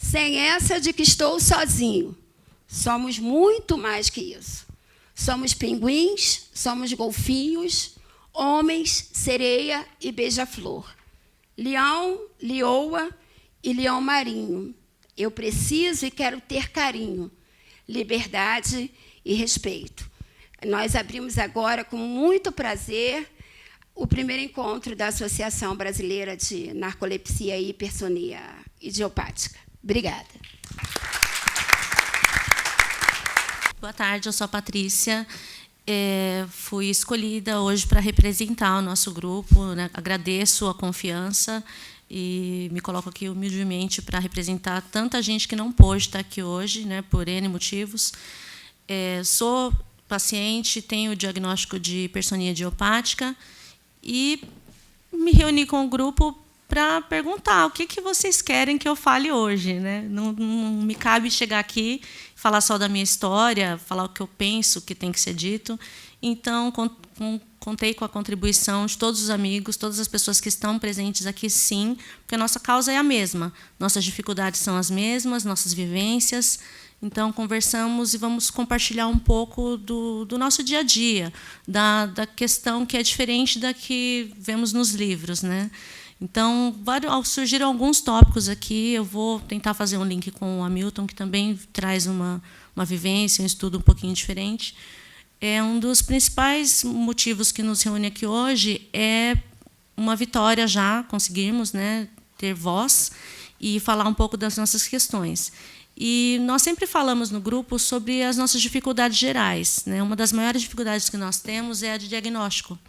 Sem essa de que estou sozinho. Somos muito mais que isso. Somos pinguins, somos golfinhos, homens, sereia e beija-flor. Leão, leoa e leão marinho. Eu preciso e quero ter carinho, liberdade e respeito. Nós abrimos agora, com muito prazer, o primeiro encontro da Associação Brasileira de Narcolepsia e Hipersonia Idiopática. Obrigada. Boa tarde, eu sou a Patrícia. Fui escolhida hoje para representar o nosso grupo, né? Agradeço a confiança e me coloco aqui humildemente para representar tanta gente que não pôde estar aqui hoje, né, por N motivos. Sou paciente, tenho o diagnóstico de hipersonia idiopática e me reuni com o grupo para perguntar o que vocês querem que eu fale hoje, né? Não me cabe chegar aqui e falar só da minha história, falar o que eu penso que tem que ser dito. Então, contei com a contribuição de todos os amigos, todas as pessoas que estão presentes aqui, sim, porque a nossa causa é a mesma. Nossas dificuldades são as mesmas, nossas vivências. Então, conversamos e vamos compartilhar um pouco do nosso dia a dia, da questão que é diferente da que vemos nos livros, né? Então, surgiram alguns tópicos aqui. Eu vou tentar fazer um link com o Hamilton, que também traz uma vivência, um estudo um pouquinho diferente. Um dos principais motivos que nos reúne aqui hoje é uma vitória já, conseguimos, né, ter voz e falar um pouco das nossas questões. E nós sempre falamos no grupo sobre as nossas dificuldades gerais, né? Uma das maiores dificuldades que nós temos é a de diagnóstico.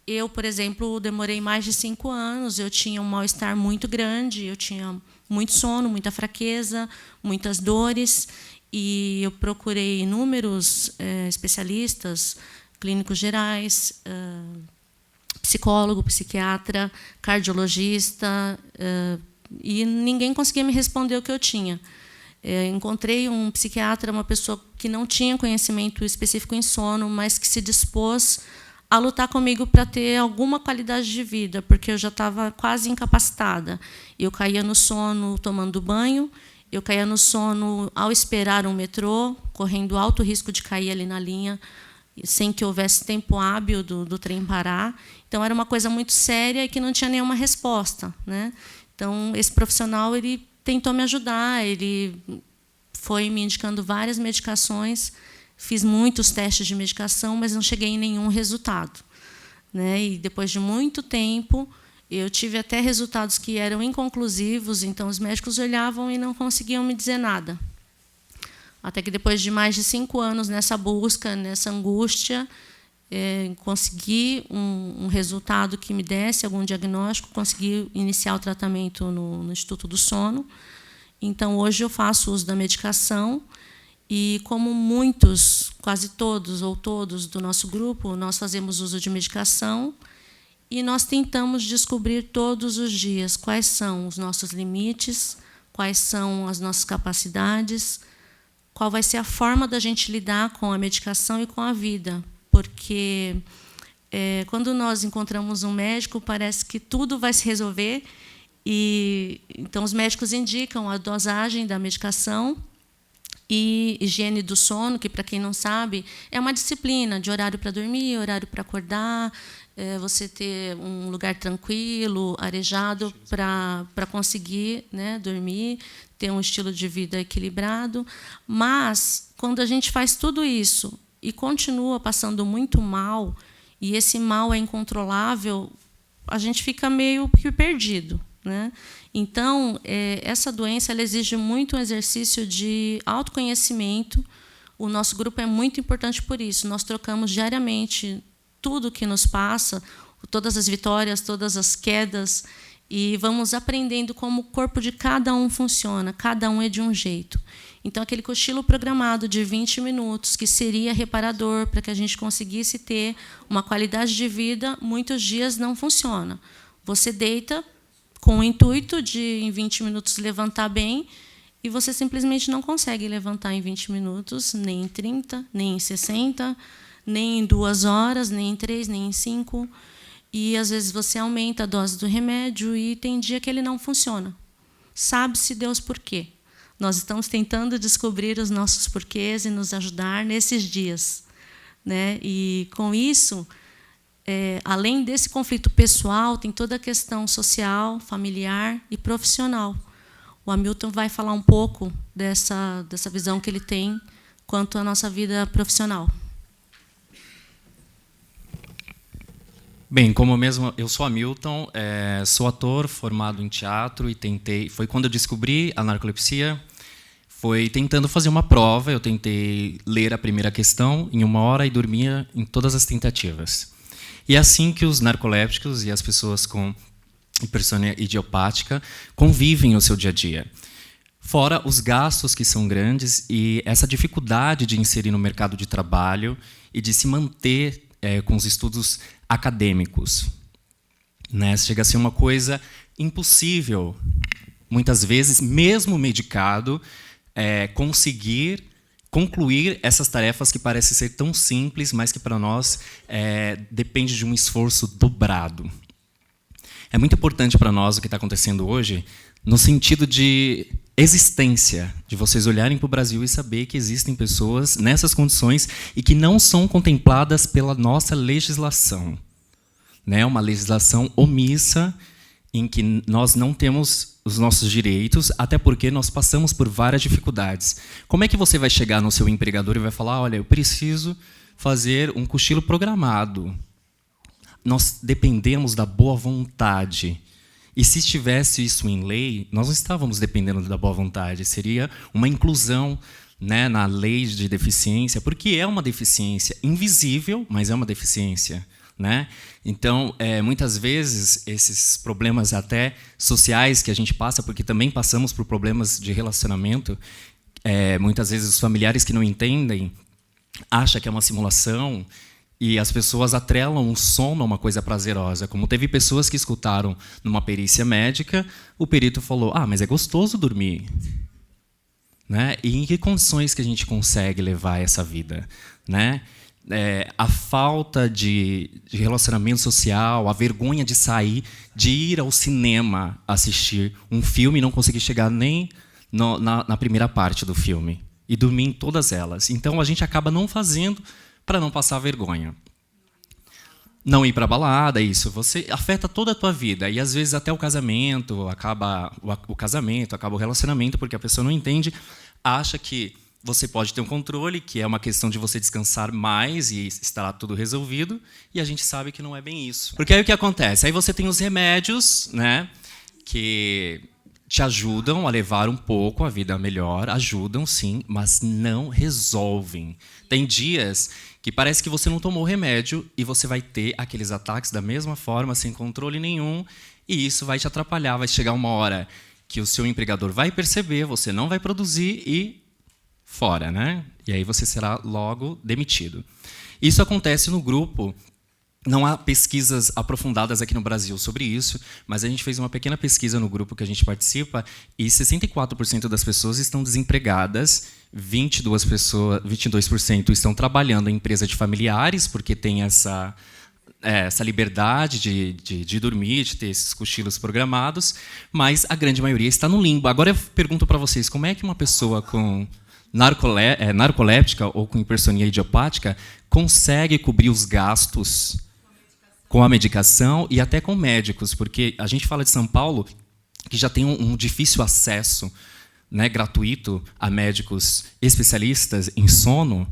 Eu, por exemplo, demorei mais de 5 anos, eu tinha um mal-estar muito grande, eu tinha muito sono, muita fraqueza, muitas dores, e eu procurei inúmeros especialistas, clínicos gerais, psicólogo, psiquiatra, cardiologista, e ninguém conseguia me responder o que eu tinha. Encontrei um psiquiatra, uma pessoa que não tinha conhecimento específico em sono, mas que se dispôs a lutar comigo para ter alguma qualidade de vida, porque eu já estava quase incapacitada. Eu caía no sono tomando banho, eu caía no sono ao esperar um metrô, correndo alto risco de cair ali na linha, sem que houvesse tempo hábil do trem parar. Então, era uma coisa muito séria e que não tinha nenhuma resposta, né? Então, esse profissional ele tentou me ajudar, ele foi me indicando várias medicações, fiz muitos testes de medicação, mas não cheguei em nenhum resultado, né? E depois de muito tempo, eu tive até resultados que eram inconclusivos, então os médicos olhavam e não conseguiam me dizer nada. Até que depois de mais de 5 anos nessa busca, nessa angústia, consegui um resultado que me desse algum diagnóstico, consegui iniciar o tratamento no Instituto do Sono. Então, hoje eu faço uso da medicação e, como muitos, quase todos ou todos do nosso grupo, nós fazemos uso de medicação e nós tentamos descobrir todos os dias quais são os nossos limites, quais são as nossas capacidades, qual vai ser a forma da gente lidar com a medicação e com a vida. Porque quando nós encontramos um médico, parece que tudo vai se resolver. E então, os médicos indicam a dosagem da medicação e higiene do sono, que, para quem não sabe, é uma disciplina de horário para dormir, horário para acordar, você ter um lugar tranquilo, arejado, para conseguir, né, dormir, ter um estilo de vida equilibrado. Mas, quando a gente faz tudo isso e continua passando muito mal, e esse mal é incontrolável, a gente fica meio que perdido, né? Então, essa doença ela exige muito um exercício de autoconhecimento. O nosso grupo é muito importante por isso. Nós trocamos diariamente tudo o que nos passa, todas as vitórias, todas as quedas, e vamos aprendendo como o corpo de cada um funciona, cada um é de um jeito. Então, aquele cochilo programado de 20 minutos, que seria reparador para que a gente conseguisse ter uma qualidade de vida, muitos dias não funciona. Você deita com o intuito de, em 20 minutos, levantar bem, e você simplesmente não consegue levantar em 20 minutos, nem em 30, nem em 60, nem em 2 horas, nem em 3, nem em 5. E, às vezes, você aumenta a dose do remédio e tem dia que ele não funciona. Sabe-se Deus por quê. Nós estamos tentando descobrir os nossos porquês e nos ajudar nesses dias, né? E, com isso, além desse conflito pessoal, tem toda a questão social, familiar e profissional. O Hamilton vai falar um pouco dessa visão que ele tem quanto à nossa vida profissional. Bem, como mesmo eu sou Hamilton, sou ator formado em teatro e foi quando eu descobri a narcolepsia, foi tentando fazer uma prova, eu tentei ler a primeira questão em 1 hora e dormia em todas as tentativas. E é assim que os narcolépticos e as pessoas com hipersônia idiopática convivem no seu dia a dia. Fora os gastos que são grandes e essa dificuldade de inserir no mercado de trabalho e de se manter com os estudos acadêmicos. Né? Chega a ser uma coisa impossível, muitas vezes, mesmo medicado, conseguir concluir essas tarefas que parecem ser tão simples, mas que para nós depende de um esforço dobrado. É muito importante para nós o que está acontecendo hoje, no sentido de existência, de vocês olharem para o Brasil e saber que existem pessoas nessas condições e que não são contempladas pela nossa legislação. Né? Uma legislação omissa, em que nós não temos os nossos direitos, até porque nós passamos por várias dificuldades. Como é que você vai chegar no seu empregador e vai falar, olha, eu preciso fazer um cochilo programado? Nós dependemos da boa vontade. E se estivesse isso em lei, nós não estávamos dependendo da boa vontade. Seria uma inclusão, né, na lei de deficiência, porque é uma deficiência invisível, mas é uma deficiência. Né? Então, muitas vezes, esses problemas até sociais que a gente passa, porque também passamos por problemas de relacionamento, muitas vezes os familiares que não entendem acham que é uma simulação e as pessoas atrelam o sono a uma coisa prazerosa. Como teve pessoas que escutaram numa perícia médica, o perito falou, mas é gostoso dormir. Né? E em que condições que a gente consegue levar essa vida? Né? A falta de relacionamento social, a vergonha de sair, de ir ao cinema assistir um filme e não conseguir chegar nem na primeira parte do filme e dormir em todas elas. Então, a gente acaba não fazendo para não passar vergonha. Não ir para a balada, isso. Você afeta toda a tua vida. E, às vezes, até o casamento, acaba o relacionamento, porque a pessoa não entende, acha que você pode ter um controle, que é uma questão de você descansar mais e estará tudo resolvido, e a gente sabe que não é bem isso. Porque aí o que acontece? Aí você tem os remédios, né, que te ajudam a levar um pouco a vida melhor, ajudam sim, mas não resolvem. Tem dias que parece que você não tomou o remédio e você vai ter aqueles ataques da mesma forma, sem controle nenhum, e isso vai te atrapalhar. Vai chegar uma hora que o seu empregador vai perceber, você não vai produzir e fora, né? E aí você será logo demitido. Isso acontece no grupo. Não há pesquisas aprofundadas aqui no Brasil sobre isso, mas a gente fez uma pequena pesquisa no grupo que a gente participa e 64% das pessoas estão desempregadas, 22% estão trabalhando em empresa de familiares, porque tem essa liberdade de dormir, de ter esses cochilos programados, mas a grande maioria está no limbo. Agora eu pergunto para vocês, como é que uma pessoa com narcoléptica ou com hipersonia idiopática consegue cobrir os gastos com a medicação e até com médicos? Porque a gente fala de São Paulo, que já tem um difícil acesso, né, gratuito a médicos especialistas em sono.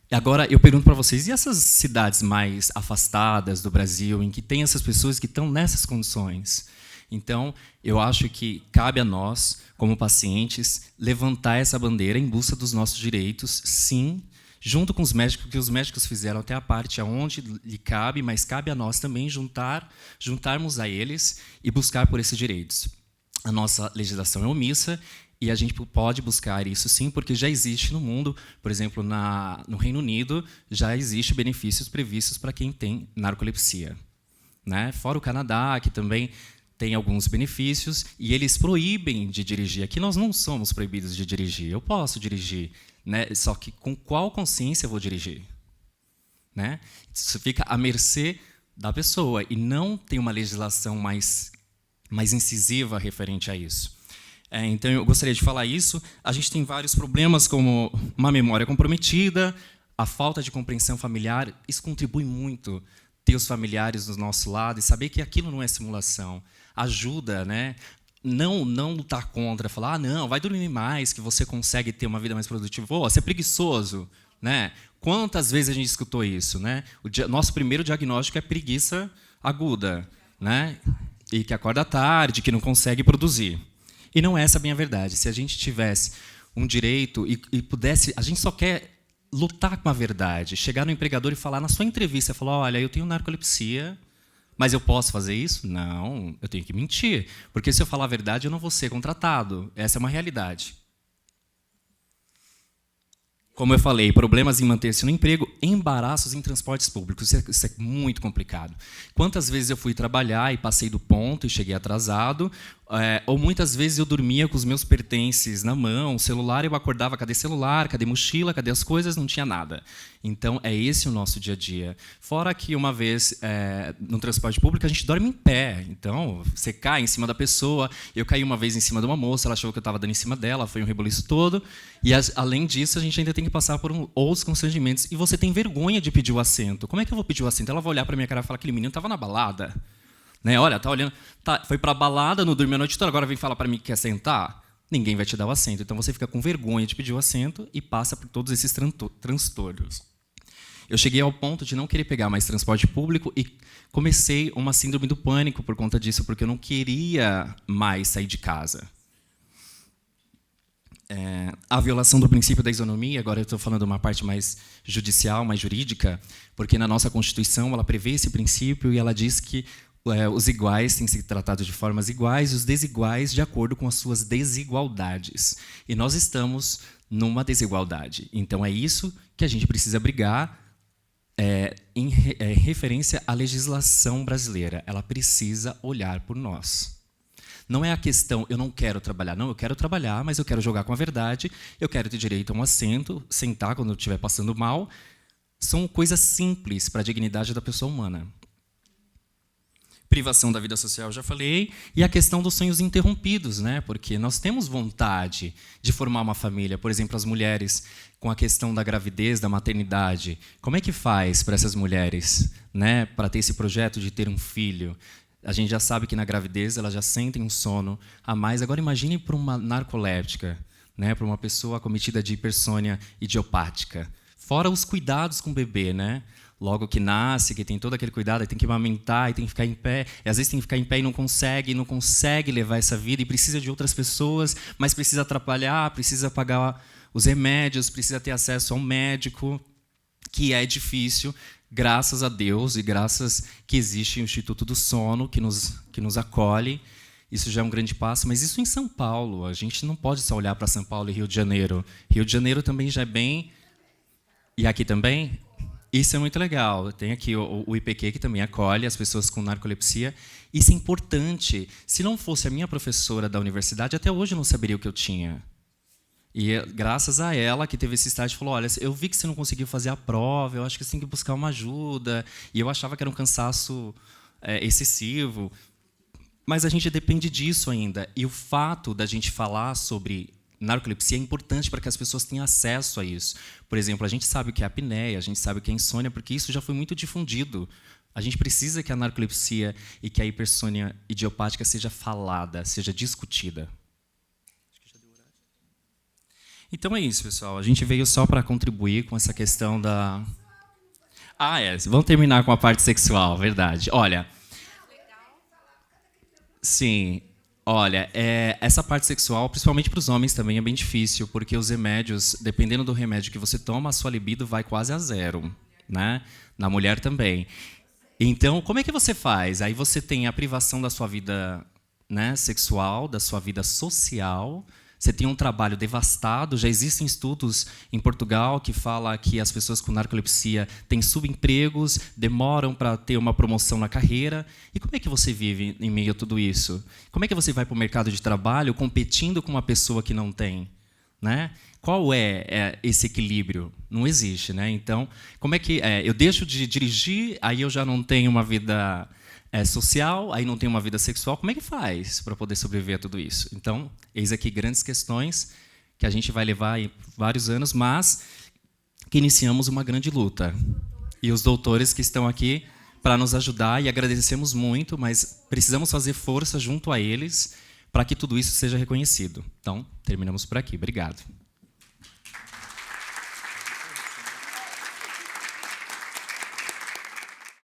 E agora eu pergunto para vocês, e essas cidades mais afastadas do Brasil, em que tem essas pessoas que estão nessas condições? Então, eu acho que cabe a nós, como pacientes, levantar essa bandeira em busca dos nossos direitos, sim, junto com os médicos, porque os médicos fizeram até a parte aonde lhe cabe, mas cabe a nós também juntarmos a eles e buscar por esses direitos. A nossa legislação é omissa e a gente pode buscar isso sim, porque já existe no mundo, por exemplo, no Reino Unido, já existe benefícios previstos para quem tem narcolepsia. Né? Fora o Canadá, que também tem alguns benefícios, e eles proíbem de dirigir. Aqui nós não somos proibidos de dirigir. Eu posso dirigir, né? Só que com qual consciência eu vou dirigir? Né? Isso fica à mercê da pessoa, e não tem uma legislação mais incisiva referente a isso. Então, eu gostaria de falar isso. A gente tem vários problemas, como uma memória comprometida, a falta de compreensão familiar. Isso contribui muito, ter os familiares do nosso lado e saber que aquilo não é simulação. Ajuda, né? Não lutar contra, falar, não, vai dormir mais, que você consegue ter uma vida mais produtiva. Você é preguiçoso, né? Quantas vezes a gente escutou isso, né? Nosso primeiro diagnóstico é preguiça aguda, né? E que acorda tarde, que não consegue produzir. E não é essa bem a verdade. Se a gente tivesse um direito e pudesse... A gente só quer lutar com a verdade. Chegar no empregador e falar na sua entrevista, falar, olha, eu tenho narcolepsia, mas eu posso fazer isso? Não, eu tenho que mentir. Porque se eu falar a verdade, eu não vou ser contratado. Essa é uma realidade. Como eu falei, problemas em manter-se no emprego, embaraços em transportes públicos. Isso é muito complicado. Quantas vezes eu fui trabalhar e passei do ponto e cheguei atrasado, ou muitas vezes eu dormia com os meus pertences na mão, celular, eu acordava, cadê celular, cadê mochila, cadê as coisas? Não tinha nada. Então, é esse o nosso dia a dia. Fora que, uma vez, no transporte público, a gente dorme em pé. Então, você cai em cima da pessoa. Eu caí uma vez em cima de uma moça, ela achou que eu estava dando em cima dela, foi um rebuliço todo. E, além disso, a gente ainda tem que passar por outros constrangimentos. E você tem vergonha de pedir o assento. Como é que eu vou pedir o assento? Ela vai olhar para minha cara e falar, aquele menino estava na balada. Né? Olha, tá olhando, foi para a balada, não dormiu a noite toda, agora vem falar para mim que quer sentar? Ninguém vai te dar o assento. Então, você fica com vergonha de pedir o assento e passa por todos esses transtornos. Eu cheguei ao ponto de não querer pegar mais transporte público e comecei uma síndrome do pânico por conta disso, porque eu não queria mais sair de casa. A violação do princípio da isonomia, agora eu estou falando de uma parte mais judicial, mais jurídica, porque na nossa Constituição ela prevê esse princípio e ela diz que os iguais têm que ser tratados de formas iguais e os desiguais de acordo com as suas desigualdades. E nós estamos numa desigualdade. Então, é isso que a gente precisa brigar em referência à legislação brasileira. Ela precisa olhar por nós. Não é a questão, eu não quero trabalhar. Não, eu quero trabalhar, mas eu quero jogar com a verdade, eu quero ter direito a um assento, sentar quando eu estiver passando mal. São coisas simples para a dignidade da pessoa humana. Privação da vida social, já falei, e a questão dos sonhos interrompidos, né? Porque nós temos vontade de formar uma família. Por exemplo, as mulheres, com a questão da gravidez, da maternidade. Como é que faz para essas mulheres, né, para ter esse projeto de ter um filho? A gente já sabe que na gravidez elas já sentem um sono a mais. Agora, imagine para uma narcoléptica, né, para uma pessoa acometida de hipersônia idiopática. Fora os cuidados com o bebê, né? Logo que nasce, que tem todo aquele cuidado, aí tem que amamentar, e tem que ficar em pé, e às vezes tem que ficar em pé e não consegue levar essa vida, e precisa de outras pessoas, mas precisa atrapalhar, precisa pagar os remédios, precisa ter acesso a um médico, que é difícil, graças a Deus, e graças que existe o Instituto do Sono, que nos acolhe. Isso já é um grande passo, mas isso em São Paulo. A gente não pode só olhar para São Paulo e Rio de Janeiro. Rio de Janeiro também já é bem... E aqui também? Isso é muito legal. Tem aqui o IPQ, que também acolhe as pessoas com narcolepsia. Isso é importante. Se não fosse a minha professora da universidade, até hoje eu não saberia o que eu tinha. E graças a ela, que teve esse estágio, falou, olha, eu vi que você não conseguiu fazer a prova, eu acho que você tem que buscar uma ajuda. E eu achava que era um cansaço excessivo. Mas a gente depende disso ainda. E o fato da gente falar sobre narcolepsia é importante para que as pessoas tenham acesso a isso. Por exemplo, a gente sabe o que é apneia, a gente sabe o que é insônia, porque isso já foi muito difundido. A gente precisa que a narcolepsia e que a hipersônia idiopática seja falada, seja discutida. Então é isso, pessoal. A gente veio só para contribuir com essa questão da... Vamos terminar com a parte sexual, verdade. Olha... Sim... Olha, essa parte sexual, principalmente para os homens, também é bem difícil, porque os remédios, dependendo do remédio que você toma, a sua libido vai quase a zero, né? Na mulher também. Então, como é que você faz? Aí você tem a privação da sua vida, né, sexual, da sua vida social. Você tem um trabalho devastado. Já existem estudos em Portugal que falam que as pessoas com narcolepsia têm subempregos, demoram para ter uma promoção na carreira. E como é que você vive em meio a tudo isso? Como é que você vai para o mercado de trabalho competindo com uma pessoa que não tem? Né? Qual é esse equilíbrio? Não existe. Né? Então, como é que eu deixo de dirigir, aí eu já não tenho uma vida é social, aí não tem uma vida sexual, como é que faz para poder sobreviver a tudo isso? Então, eis aqui grandes questões que a gente vai levar aí vários anos, mas que iniciamos uma grande luta. E os doutores que estão aqui para nos ajudar, e agradecemos muito, mas precisamos fazer força junto a eles para que tudo isso seja reconhecido. Então, terminamos por aqui. Obrigado.